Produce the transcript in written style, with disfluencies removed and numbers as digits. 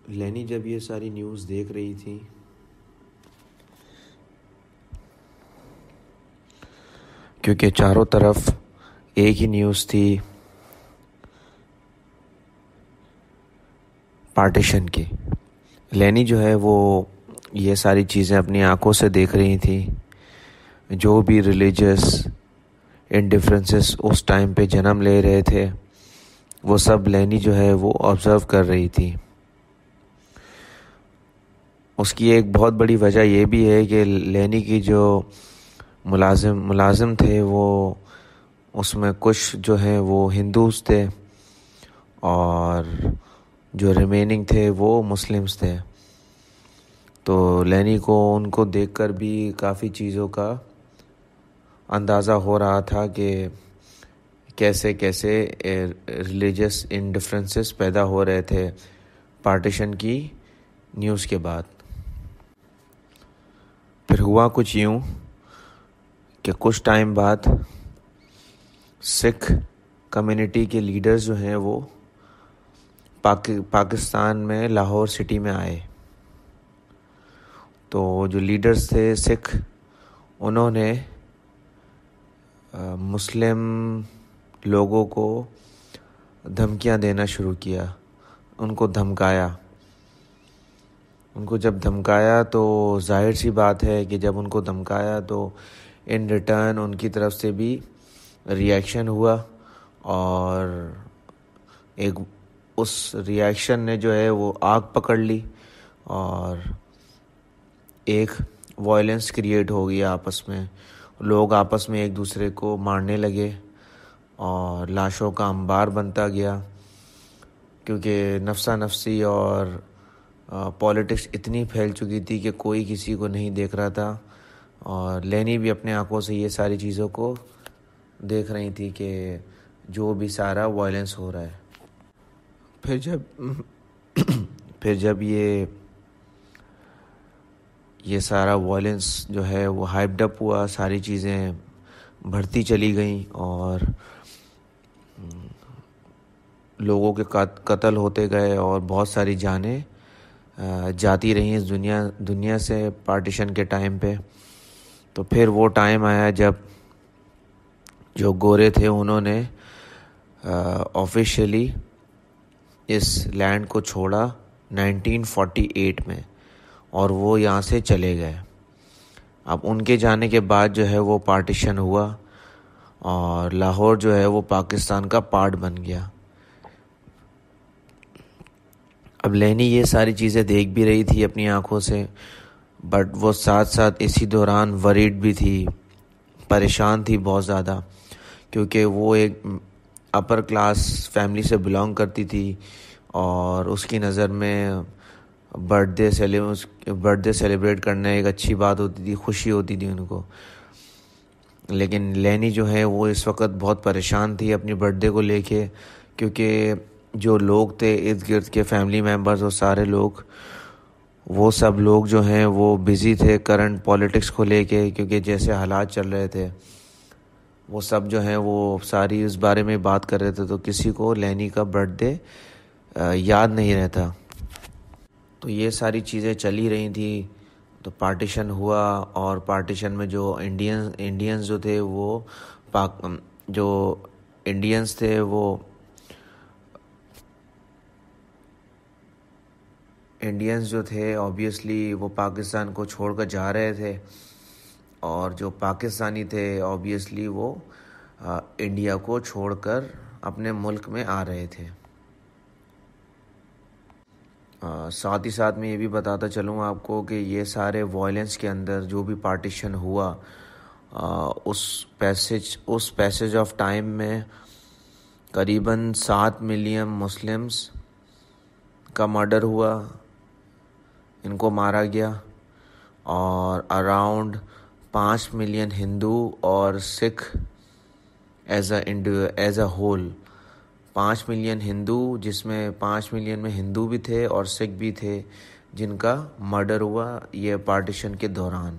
لینی جب یہ ساری نیوز دیکھ رہی تھی کیونکہ چاروں طرف ایک ہی نیوز تھی پارٹیشن کی، لینی جو ہے وہ یہ ساری چیزیں اپنی آنکھوں سے دیکھ رہی تھی. جو بھی ریلیجس انڈیفرنسز اس ٹائم پہ جنم لے رہے تھے وہ سب لینی جو ہے وہ آبزرو کر رہی تھی. اس کی ایک بہت بڑی وجہ یہ بھی ہے کہ لینی کی جو ملازم تھے وہ اس میں کچھ جو ہیں وہ ہندوز تھے اور جو ریمیننگ تھے وہ مسلمز تھے. تو لینی کو ان کو دیکھ کر بھی کافی چیزوں کا اندازہ ہو رہا تھا کہ کیسے ریلیجس انڈیفرنسز پیدا ہو رہے تھے پارٹیشن کی نیوز کے بعد. پھر ہوا کچھ یوں کہ کچھ ٹائم بعد سکھ کمیونٹی کے لیڈرز جو ہیں وہ پاکستان میں لاہور سٹی میں آئے. تو جو لیڈرز تھے سکھ انہوں نے مسلم لوگوں کو دھمکیاں دینا شروع کیا، ان کو دھمکایا. ان کو جب دھمکایا تو ظاہر سی بات ہے کہ جب ان کو دھمکایا تو ان ریٹرن ان کی طرف سے بھی ریئیکشن ہوا اور ایک اس ریئیکشن نے جو ہے وہ آگ پکڑ لی اور ایک وائلنس کریٹ ہو گیا آپس میں. لوگ آپس میں ایک دوسرے کو مارنے لگے اور لاشوں کا انبار بنتا گیا کیونکہ نفسا نفسی اور پالیٹکس اتنی پھیل چکی تھی کہ کوئی کسی کو نہیں دیکھ رہا تھا. اور لینی بھی اپنے آنکھوں سے یہ ساری چیزوں کو دیکھ رہی تھی کہ جو بھی سارا وائلنس ہو رہا ہے. پھر جب یہ سارا وائلنس جو ہے وہ ہائپڈ اپ ہوا، ساری چیزیں بڑھتی چلی گئیں اور لوگوں کے قتل ہوتے گئے اور بہت ساری جانیں جاتی رہیں اس دنیا سے پارٹیشن کے ٹائم پہ. تو پھر وہ ٹائم آیا جب جو گورے تھے انہوں نے آفیشیلی اس لینڈ کو چھوڑا 1948 میں اور وہ یہاں سے چلے گئے. اب ان کے جانے کے بعد جو ہے وہ پارٹیشن ہوا اور لاہور جو ہے وہ پاکستان کا پارٹ بن گیا. اب لینی یہ ساری چیزیں دیکھ بھی رہی تھی اپنی آنکھوں سے، بٹ وہ ساتھ ساتھ اسی دوران وریڈ بھی تھی، پریشان تھی بہت زیادہ، کیونکہ وہ ایک اپر کلاس فیملی سے بلانگ کرتی تھی اور اس کی نظر میں برتھ ڈے سیلیبریٹ کرنا ایک اچھی بات ہوتی تھی، خوشی ہوتی تھی ان کو. لیکن لینی جو ہے وہ اس وقت بہت پریشان تھی اپنی برتھ ڈے کو لے کے، کیونکہ جو لوگ تھے ارد گرد کے فیملی ممبرز اور سارے لوگ، وہ سب لوگ جو ہیں وہ بزی تھے کرنٹ پالیٹکس کو لے کے، کیونکہ جیسے حالات چل رہے تھے وہ سب جو ہیں وہ ساری اس بارے میں بات کر رہے تھے. تو کسی کو لینی کا برتھ ڈے یاد نہیں رہتا. تو یہ ساری چیزیں چلی رہی تھیں. تو پارٹیشن ہوا اور پارٹیشن میں جو انڈینز جو تھے وہ انڈینز جو تھے آبویسلی وہ پاکستان کو چھوڑ کر جا رہے تھے اور جو پاکستانی تھے آبویسلی وہ انڈیا کو چھوڑ کر اپنے ملک میں آ رہے تھے. ساتھ ہی ساتھ میں یہ بھی بتاتا چلوں آپ کو کہ یہ سارے وائلنس کے اندر جو بھی پارٹیشن ہوا اس پیسج آف ٹائم میں قریباً 7 ملین مسلمز کا مرڈر ہوا، ان کو مارا گیا، اور اراؤنڈ 5 ملین ہندو اور سکھ ایز اے ہول، 5 ملین ہندو جس میں 5 ملین میں ہندو بھی تھے اور سکھ بھی تھے جن کا مرڈر ہوا یہ پارٹیشن کے دوران.